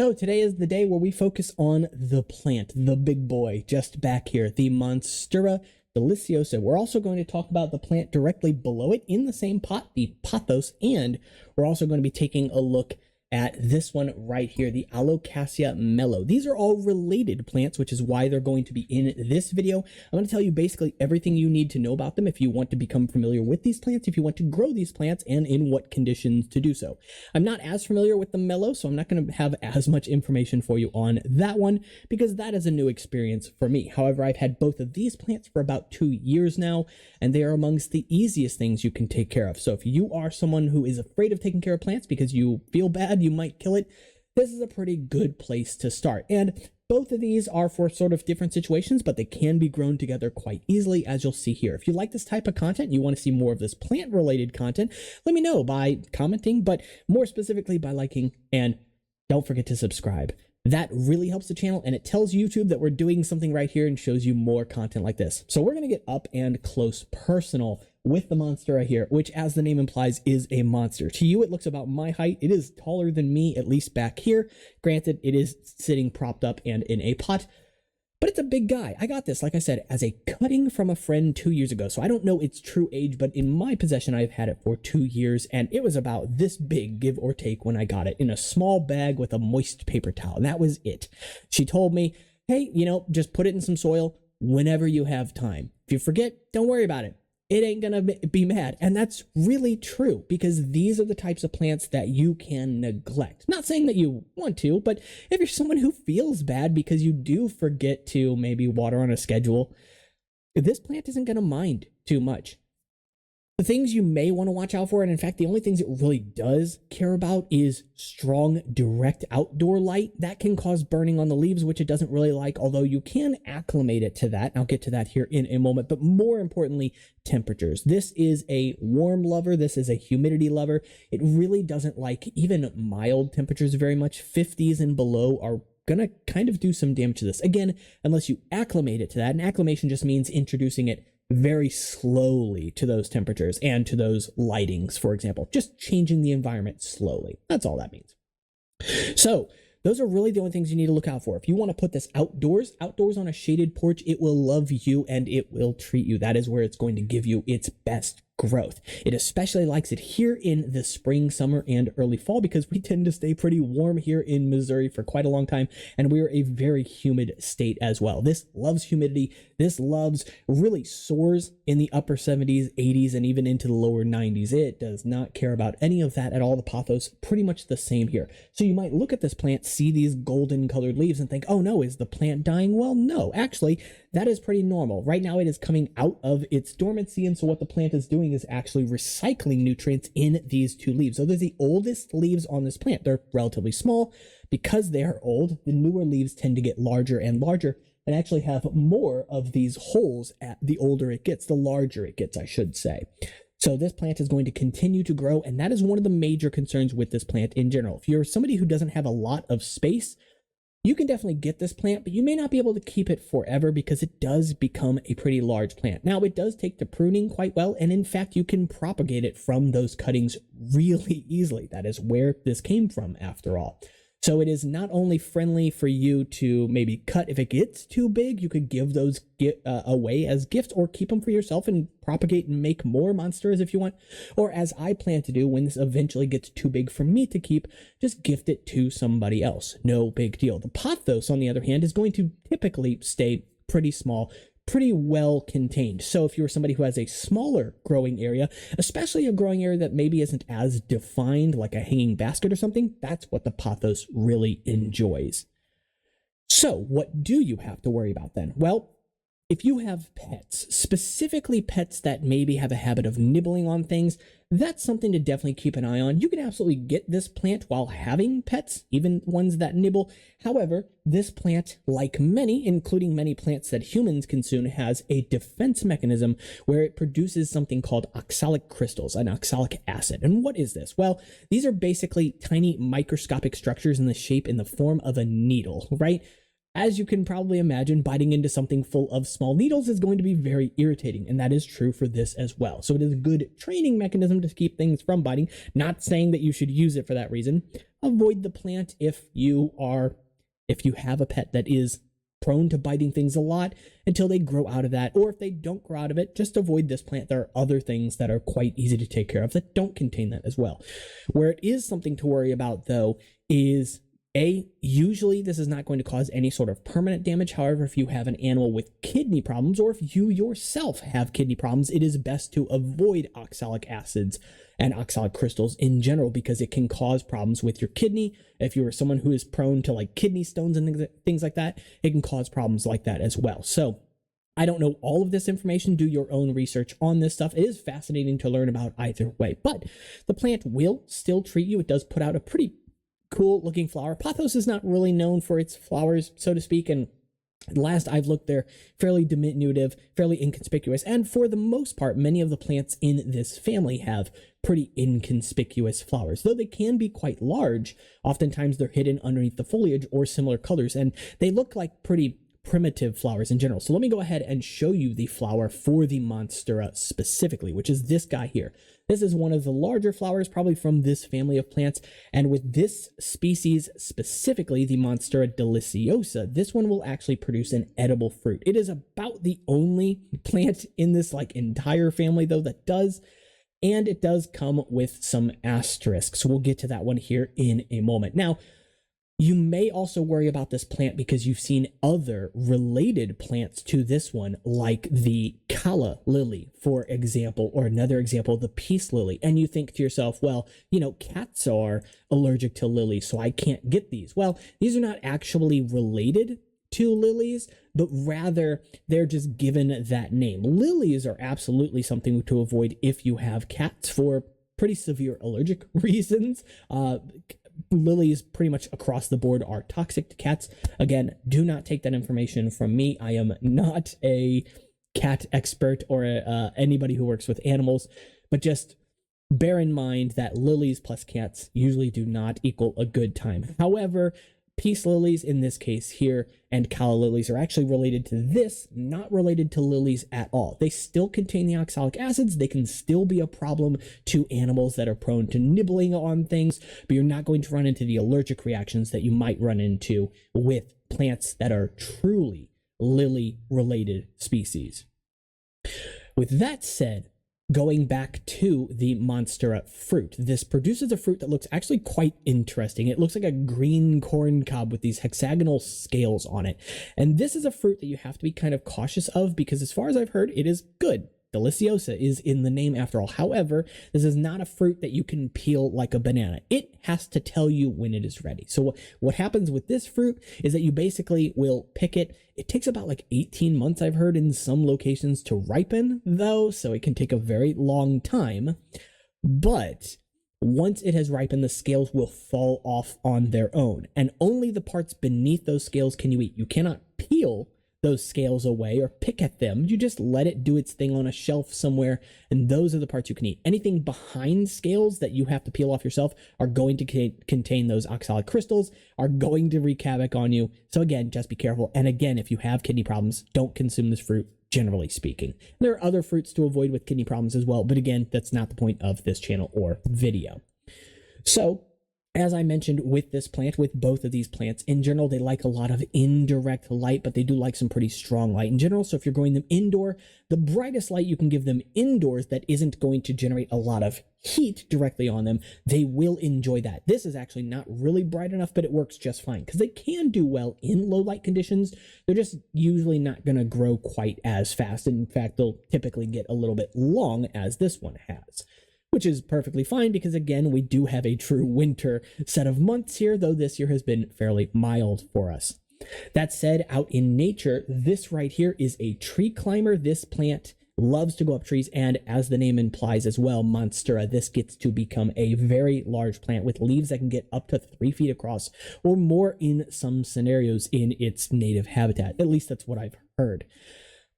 So today is the day where we focus on the plant, the big boy, just back here, the Monstera Deliciosa. We're also going to talk about the plant directly below it in the same pot, the Pothos, and we're also going to be taking a look at this one right here, the Alocasia Melo. These are all related plants, which is why they're going to be in this video. I'm going to tell you basically everything you need to know about them if you want to become familiar with these plants, if you want to grow these plants, and in what conditions to do so. I'm not as familiar with the Melo, so I'm not going to have as much information for you on that one because that is a new experience for me. However, I've had both of these plants for about 2 years now, and they are amongst the easiest things you can take care of. So if you are someone who is afraid of taking care of plants because you feel bad, you might kill it, this is a pretty good place to start. And both of these are for sort of different situations, but they can be grown together quite easily, as you'll see here. If you like this type of content, you want to see more of this plant-related content, let me know by commenting, but more specifically by liking, and don't forget to subscribe. That really helps the channel, and it tells YouTube that we're doing something right here and shows you more content like this. So we're going to get up and close personal with the Monstera here, which, as the name implies, is a monster. To you, it looks about my height. It is taller than me, at least back here. Granted, it is sitting propped up and in a pot, but it's a big guy. I got this, like I said, as a cutting from a friend 2 years ago. So I don't know its true age, but in my possession, I've had it for 2 years, and it was about this big, give or take, when I got it, in a small bag with a moist paper towel. And that was it. She told me, hey, just put it in some soil whenever you have time. If you forget, don't worry about it. It ain't gonna be mad. And that's really true, because these are the types of plants that you can neglect. Not saying that you want to, but if you're someone who feels bad because you do forget to maybe water on a schedule, this plant isn't gonna mind too much. The things you may want to watch out for, and in fact, the only things it really does care about, is strong, direct outdoor light. That can cause burning on the leaves, which it doesn't really like, although you can acclimate it to that. I'll get to that here in a moment, but more importantly, temperatures. This is a warm lover. This is a humidity lover. It really doesn't like even mild temperatures very much. 50s and below are gonna kind of do some damage to this. Again, unless you acclimate it to that, and acclimation just means introducing it very slowly to those temperatures and to those lightings, for example, just changing the environment slowly. That's all that means. So those are really the only things you need to look out for. If you want to put this outdoors on a shaded porch, it will love you and it will treat you. That is where it's going to give you its best growth. It especially likes it here in the spring, summer, and early fall, because we tend to stay pretty warm here in Missouri for quite a long time, and we are a very humid state as well. This loves humidity. This really soars in the upper 70s, 80s, and even into the lower 90s. It does not care about any of that at all. The Pothos, pretty much the same here. So you might look at this plant, see these golden colored leaves, and think, oh no, is the plant dying? Well, no, actually, that is pretty normal. Right now, it is coming out of its dormancy, and so what the plant is doing is actually recycling nutrients in these two leaves. So they're the oldest leaves on this plant. They're relatively small. Because they are old, the newer leaves tend to get larger and larger and actually have more of these holes at the older it gets, the larger it gets, I should say. So this plant is going to continue to grow, and that is one of the major concerns with this plant in general. If you're somebody who doesn't have a lot of space, you can definitely get this plant, but you may not be able to keep it forever because it does become a pretty large plant. Now, it does take to pruning quite well, and in fact, you can propagate it from those cuttings really easily. That is where this came from, after all. So it is not only friendly for you to maybe cut if it gets too big, you could give those away as gifts, or keep them for yourself and propagate and make more monsters if you want. Or as I plan to do when this eventually gets too big for me to keep, just gift it to somebody else. No big deal. The Pothos, on the other hand, is going to typically stay pretty small, pretty well contained. So if you're somebody who has a smaller growing area, especially a growing area that maybe isn't as defined, like a hanging basket or something, that's what the Pothos really enjoys. So what do you have to worry about then? Well, if you have pets, specifically pets that maybe have a habit of nibbling on things, that's something to definitely keep an eye on. You can absolutely get this plant while having pets, even ones that nibble. However, this plant, like many, including many plants that humans consume, has a defense mechanism where it produces something called oxalic crystals, an oxalic acid. And what is this? Well, these are basically tiny microscopic structures in the form of a needle, right? as you can probably imagine, biting into something full of small needles is going to be very irritating, and that is true for this as well. So it is a good training mechanism to keep things from biting. Not saying that you should use it for that reason. Avoid the plant if you have a pet that is prone to biting things a lot until they grow out of that, or if they don't grow out of it, just avoid this plant. There are other things that are quite easy to take care of that don't contain that as well. Where it is something to worry about, though, is usually this is not going to cause any sort of permanent damage. However, if you have an animal with kidney problems, or if you yourself have kidney problems, it is best to avoid oxalic acids and oxalic crystals in general, because it can cause problems with your kidney. If you're someone who is prone to like kidney stones and things like that, it can cause problems like that as well. So I don't know all of this information. Do your own research on this stuff. It is fascinating to learn about either way, but the plant will still treat you. It does put out a pretty cool looking flower. Pothos is not really known for its flowers, so to speak, and last I've looked, they're fairly diminutive, fairly inconspicuous, and for the most part, many of the plants in this family have pretty inconspicuous flowers. Though they can be quite large, oftentimes they're hidden underneath the foliage or similar colors, and they look like pretty primitive flowers in general. So let me go ahead and show you the flower for the Monstera specifically, which is this guy here. This is one of the larger flowers, probably from this family of plants. And with this species specifically, the Monstera Deliciosa, this one will actually produce an edible fruit. It is about the only plant in this like entire family though that does. And it does come with some asterisks. So we'll get to that one here in a moment. Now, you may also worry about this plant because you've seen other related plants to this one, like the Calla Lily, for example, or another example, the peace lily. And you think to yourself, well, you know, cats are allergic to lilies, so I can't get these. Well, these are not actually related to lilies, but rather they're just given that name. Lilies are absolutely something to avoid if you have cats for pretty severe allergic reasons. Lilies pretty much across the board are toxic to cats. Again, do not take that information from me. I am not a cat expert or anybody who works with animals, but just bear in mind that lilies plus cats usually do not equal a good time. However, peace lilies in this case here and calla lilies are actually related to this, not related to lilies at all. They still contain the oxalic acids. They can still be a problem to animals that are prone to nibbling on things, but you're not going to run into the allergic reactions that you might run into with plants that are truly lily-related species. With that said, going back to the Monstera fruit, this produces a fruit that looks actually quite interesting. It looks like a green corn cob with these hexagonal scales on it. And this is a fruit that you have to be kind of cautious of because as far as I've heard, it is good. Deliciosa is in the name after all. However, this is not a fruit that you can peel like a banana. It has to tell you when it is ready. So what happens with this fruit is that you basically will pick it. It takes about like 18 months, I've heard, in some locations to ripen, though, so it can take a very long time. But once it has ripened, the scales will fall off on their own, and only the parts beneath those scales can you eat. You cannot peel those scales away or pick at them. You just let it do its thing on a shelf somewhere, and those are the parts you can eat. Anything behind scales that you have to peel off yourself are going to contain those oxalic crystals, are going to wreak havoc on you. So again, just be careful. And again, if you have kidney problems, don't consume this fruit, generally speaking. There are other fruits to avoid with kidney problems as well, but again, that's not the point of this channel or video. So as I mentioned with this plant, with both of these plants, in general, they like a lot of indirect light, but they do like some pretty strong light in general. So if you're growing them indoor, the brightest light you can give them indoors that isn't going to generate a lot of heat directly on them, they will enjoy that. This is actually not really bright enough, but it works just fine because they can do well in low light conditions. They're just usually not going to grow quite as fast. In fact, they'll typically get a little bit long as this one has, which is perfectly fine because, again, we do have a true winter set of months here, though this year has been fairly mild for us. That said, out in nature, this right here is a tree climber. This plant loves to go up trees, and as the name implies as well, Monstera, this gets to become a very large plant with leaves that can get up to 3 feet across or more in some scenarios in its native habitat. At least that's what I've heard.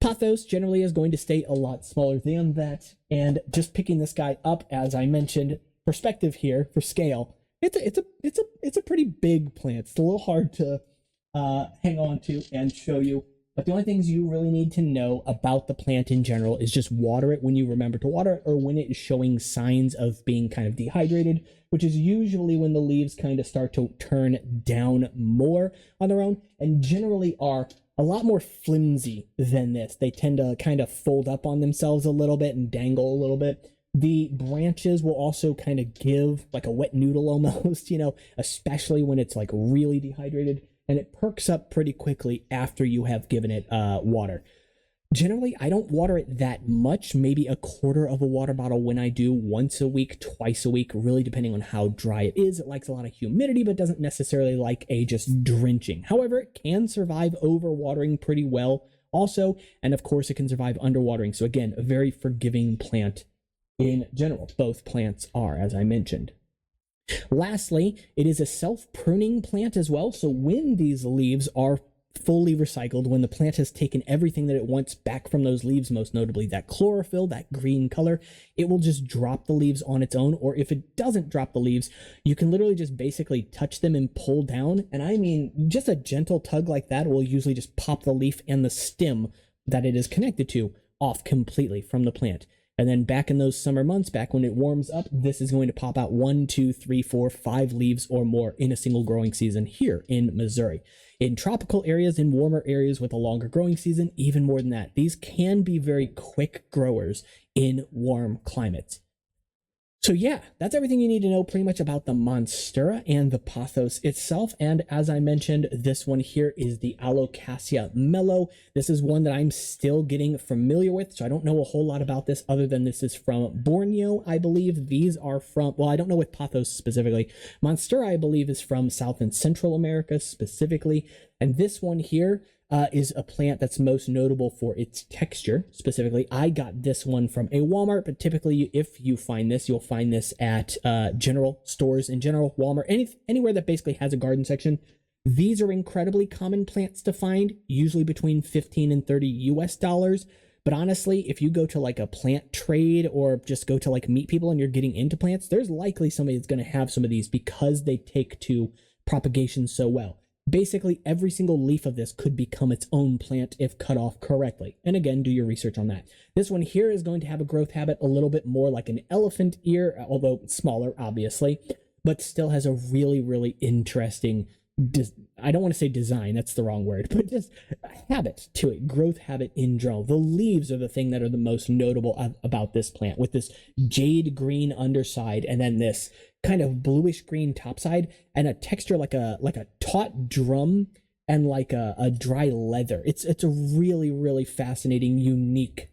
Pothos generally is going to stay a lot smaller than that, and just picking this guy up, as I mentioned, perspective here for scale, it's a pretty big plant. It's a little hard to hang on to and show you. But the only things you really need to know about the plant in general is just water it when you remember to water it, or when it is showing signs of being kind of dehydrated, which is usually when the leaves kind of start to turn down more on their own, and generally are a lot more flimsy than this. They tend to kind of fold up on themselves a little bit and dangle a little bit. The branches will also kind of give like a wet noodle almost, you know, especially when it's like really dehydrated, and it perks up pretty quickly after you have given it water. Generally, I don't water it that much, maybe a quarter of a water bottle when I do, once a week, twice a week, really depending on how dry it is. It likes a lot of humidity, but doesn't necessarily like a just drenching. However, it can survive overwatering pretty well also, and of course it can survive underwatering. So again, a very forgiving plant in general. Both plants are, as I mentioned. Lastly, it is a self-pruning plant as well. So when these leaves are fully recycled, when the plant has taken everything that it wants back from those leaves, most notably that chlorophyll, that green color, it will just drop the leaves on its own. Or if it doesn't drop the leaves, you can literally just basically touch them and pull down. And I mean, just a gentle tug like that will usually just pop the leaf and the stem that it is connected to off completely from the plant. And then back in those summer months, back when it warms up, this is going to pop out 1, 2, 3, 4, 5 leaves or more in a single growing season here in Missouri. In tropical areas, in warmer areas with a longer growing season, even more than that. These can be very quick growers in warm climates. So yeah, that's everything you need to know pretty much about the Monstera and the Pothos itself. And as I mentioned, this one here is the Alocasia Melo. This is one that I'm still getting familiar with, so I don't know a whole lot about this other than this is from Borneo, I believe. These are from, well, I don't know with Pothos specifically. Monstera, I believe, is from South and Central America specifically. And this one here is a plant that's most notable for its texture. Specifically, I got this one from a Walmart, but typically if you find this, you'll find this at general stores in general, Walmart, anywhere that basically has a garden section. These are incredibly common plants to find, usually between 15 and 30 US dollars. But honestly, if you go to like a plant trade or just go to like meet people and you're getting into plants, there's likely somebody that's going to have some of these because they take to propagation so well. Basically, every single leaf of this could become its own plant if cut off correctly. And again, do your research on that. This one here is going to have a growth habit a little bit more like an elephant ear, although smaller, obviously, but still has a really, really interesting, I don't want to say design, that's the wrong word, but just habit to it, growth habit in general. The leaves are the thing that are the most notable about this plant, with this jade green underside and then this kind of bluish green topside and a texture like a taut drum and like a dry leather. It's a really, really fascinating, unique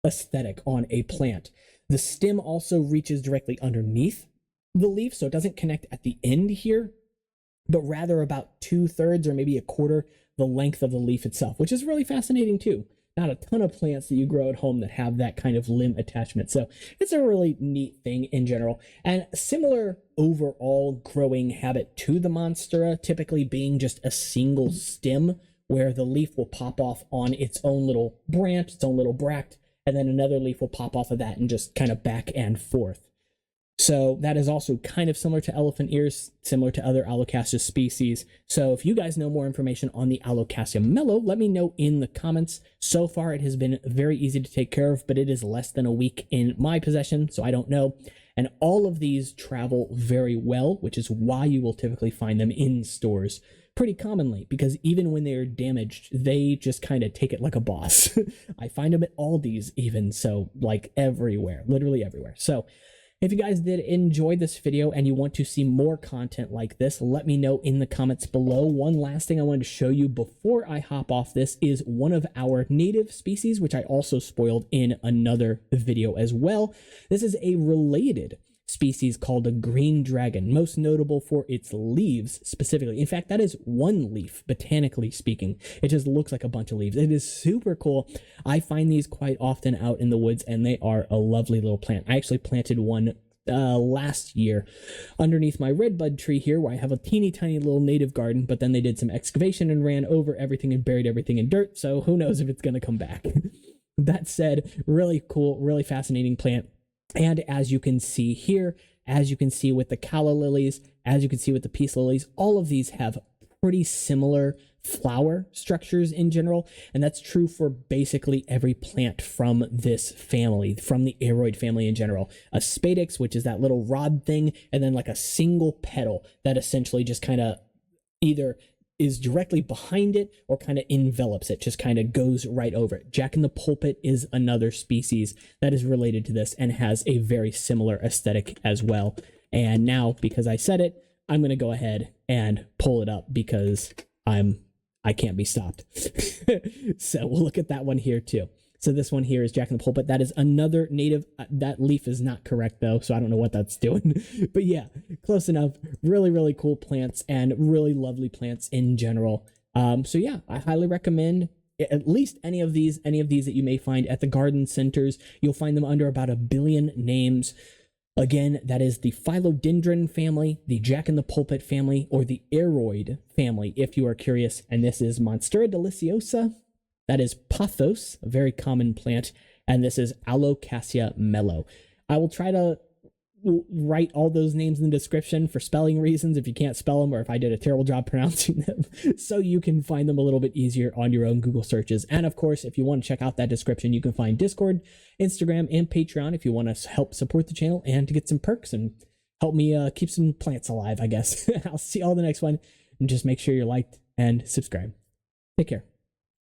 aesthetic on a plant. The stem also reaches directly underneath the leaf, so it doesn't connect at the end here, but rather about 2/3 or maybe a quarter the length of the leaf itself, which is really fascinating too. Not a ton of plants that you grow at home that have that kind of limb attachment. So it's a really neat thing in general. And similar overall growing habit to the Monstera, typically being just a single stem where the leaf will pop off on its own little branch, its own little bract, and then another leaf will pop off of that and just kind of back and forth. So that is also kind of similar to elephant ears, similar to other Alocasia species. So if you guys know more information on the Alocasia Melo, let me know in the comments. So far, it has been very easy to take care of, but it is less than a week in my possession, so I don't know. And all of these travel very well, which is why you will typically find them in stores pretty commonly, because even when they are damaged, they just kind of take it like a boss. I find them at Aldi's even, so like everywhere, literally everywhere. So if you guys did enjoy this video and you want to see more content like this, let me know in the comments below. One last thing I wanted to show you before I hop off this is one of our native species, which I also spoiled in another video as well. This is a related species called a green dragon, most notable for its leaves specifically. In fact, that is one leaf, botanically speaking. It just looks like a bunch of leaves. It is super cool. I find these quite often out in the woods, and they are a lovely little plant. I actually planted one last year underneath my redbud tree here, where I have a teeny tiny little native garden, but then they did some excavation and ran over everything and buried everything in dirt, so who knows if it's going to come back. That said, really cool, really fascinating plant. And as you can see here, as you can see with the Calla lilies, as you can see with the peace lilies, all of these have pretty similar flower structures in general, and that's true for basically every plant from this family, from the aroid family in general. A spadix, which is that little rod thing, and then like a single petal that essentially just kind of either is directly behind it or kind of envelops it, just kind of goes right over it. Jack-in-the-Pulpit is another species that is related to this and has a very similar aesthetic as well. And now, because I said it, I'm going to go ahead and pull it up because I can't be stopped. So we'll look at that one here too. So this one here is Jack-in-the-Pulpit. That is another native. That leaf is not correct though, so I don't know what that's doing. But yeah, close enough. Really, really cool plants and really lovely plants in general. So yeah, I highly recommend at least any of these that you may find at the garden centers. You'll find them under about 1 billion names. Again, that is the philodendron family, the Jack-in-the-Pulpit family, or the aroid family, if you are curious. And this is Monstera Deliciosa. That is Pothos, a very common plant. And this is Alocasia Melo. I will try to write all those names in the description for spelling reasons if you can't spell them or if I did a terrible job pronouncing them, so you can find them a little bit easier on your own Google searches. And of course, if you want to check out that description, you can find Discord, Instagram, and Patreon if you want to help support the channel and to get some perks and help me keep some plants alive, I guess. I'll see you all in the next one, and just make sure you're liked and subscribe. Take care.